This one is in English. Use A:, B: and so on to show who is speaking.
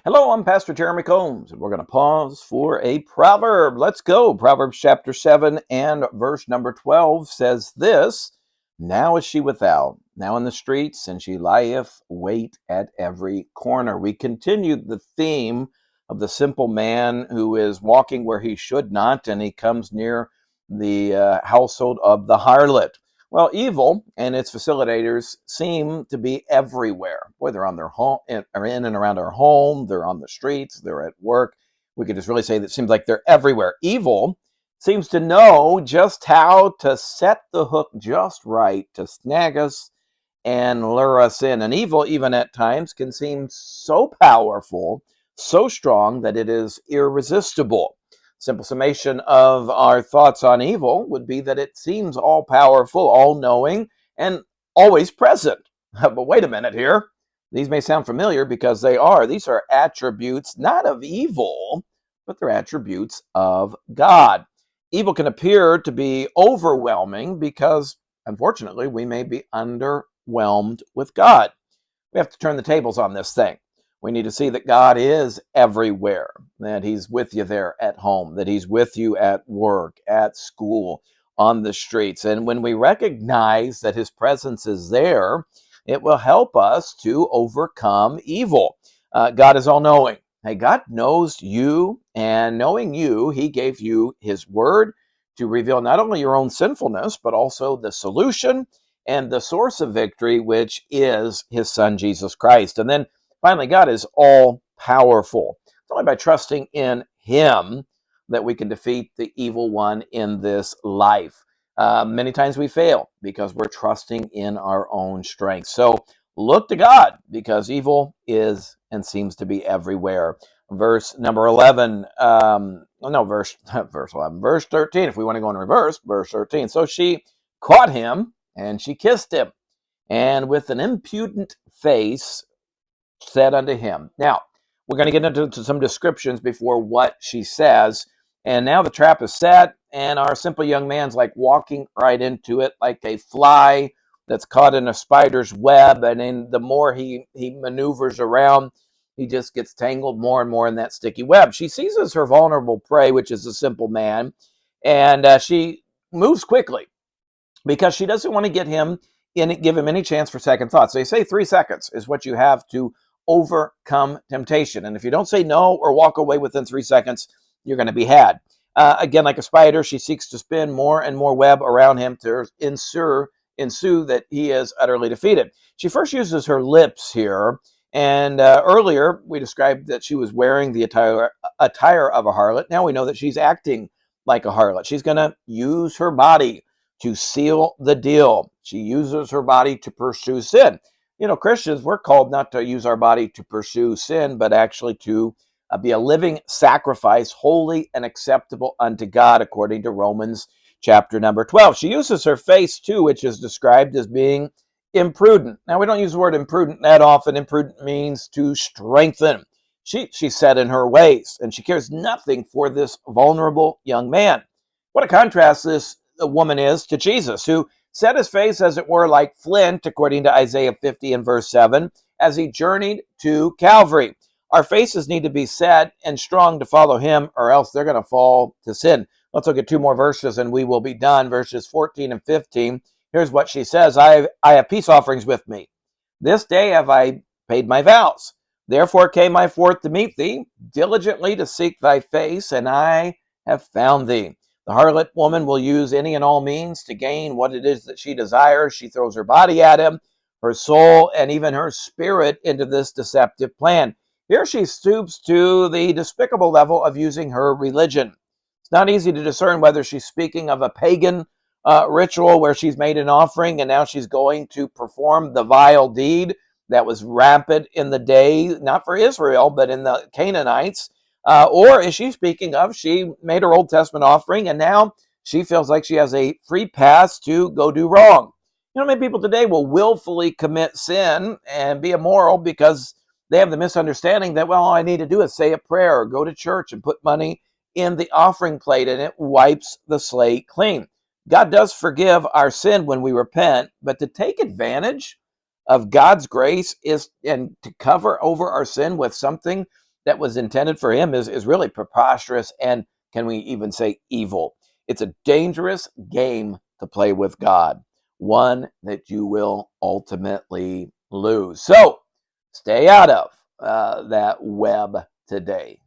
A: Hello, I'm Pastor Jeremy Combs, and we're going to pause for a proverb. Let's go. Proverbs chapter 7 and verse number 12 says this: Now is she without, now in the streets, and she lieth wait at every corner. We continued the theme of the simple man who is walking where he should not, and he comes near the household of the harlot. Well, evil and its facilitators seem to be everywhere. Boy, they're on their home, are in and around our home. They're on the streets. They're at work. We could just really say that it seems like they're everywhere. Evil seems to know just how to set the hook just right to snag us and lure us in. And evil, even at times, can seem so powerful, so strong that it is irresistible. Simple summation of our thoughts on evil would be that it seems all powerful, all knowing, and always present. But wait a minute here. These may sound familiar because they are. These are attributes not of evil, but they're attributes of God. Evil can appear to be overwhelming because, unfortunately, we may be underwhelmed with God. We have to turn the tables on this thing. We need to see that God is everywhere, that He's with you there at home, that He's with you at work, at school, on the streets. And when we recognize that His presence is there, it will help us to overcome evil. God is all knowing. Hey, God knows you, and knowing you, He gave you His word to reveal not only your own sinfulness, but also the solution and the source of victory, which is His Son, Jesus Christ. And then finally, God is all powerful. It's only by trusting in Him that we can defeat the evil one in this life. Many times we fail because we're trusting in our own strength. So look to God because evil is and seems to be everywhere. Verse number 11, no, verse 11, verse 13, if we want to go in reverse, verse 13. So she caught him and she kissed him, and with an impudent face said unto him. Now, we're going to get into some descriptions before what she says. And now the trap is set, and our simple young man's like walking right into it like a fly that's caught in a spider's web. And then the more he maneuvers around, he just gets tangled more and more in that sticky web. She seizes her vulnerable prey, which is a simple man, and she moves quickly because she doesn't want to give him any chance for second thoughts. They say 3 seconds is what you have to overcome temptation. And if you don't say no or walk away within 3 seconds, you're going to be had. Again, like a spider, she seeks to spin more and more web around him to ensue that he is utterly defeated. She first uses her lips here. And earlier, we described that she was wearing the attire of a harlot. Now we know that she's acting like a harlot. She's going to use her body to seal the deal. She uses her body to pursue sin. You know, Christians, we're called not to use our body to pursue sin, but actually to be a living sacrifice, holy and acceptable unto God, according to Romans chapter number 12. She uses her face, too, which is described as being imprudent. Now, we don't use the word imprudent that often. Imprudent means to strengthen. She's set in her ways, and she cares nothing for this vulnerable young man. What a contrast this woman is to Jesus, who set his face, as it were, like flint, according to Isaiah 50 and verse 7, as he journeyed to Calvary. Our faces need to be set and strong to follow him, or else they're going to fall to sin. Let's look at 2 more verses and we will be done. Verses 14 and 15. Here's what she says: I have peace offerings with me. This day have I paid my vows. Therefore came I forth to meet thee, diligently to seek thy face, and I have found thee. The harlot woman will use any and all means to gain what it is that she desires. She throws her body at him, her soul, and even her spirit into this deceptive plan. Here she stoops to the despicable level of using her religion. It's not easy to discern whether she's speaking of a pagan ritual where she's made an offering and now she's going to perform the vile deed that was rampant in the day, not for Israel, but in the Canaanites. Or is she speaking of she made her Old Testament offering and now she feels like she has a free pass to go do wrong? You know, many people today will willfully commit sin and be immoral because they have the misunderstanding that, well, all I need to do is say a prayer or go to church and put money in the offering plate and it wipes the slate clean. God does forgive our sin when we repent, but to take advantage of God's grace is, and to cover over our sin with something that was intended for him is really preposterous, and can we even say evil? It's a dangerous game to play with God, one that you will ultimately lose. So stay out of that web today.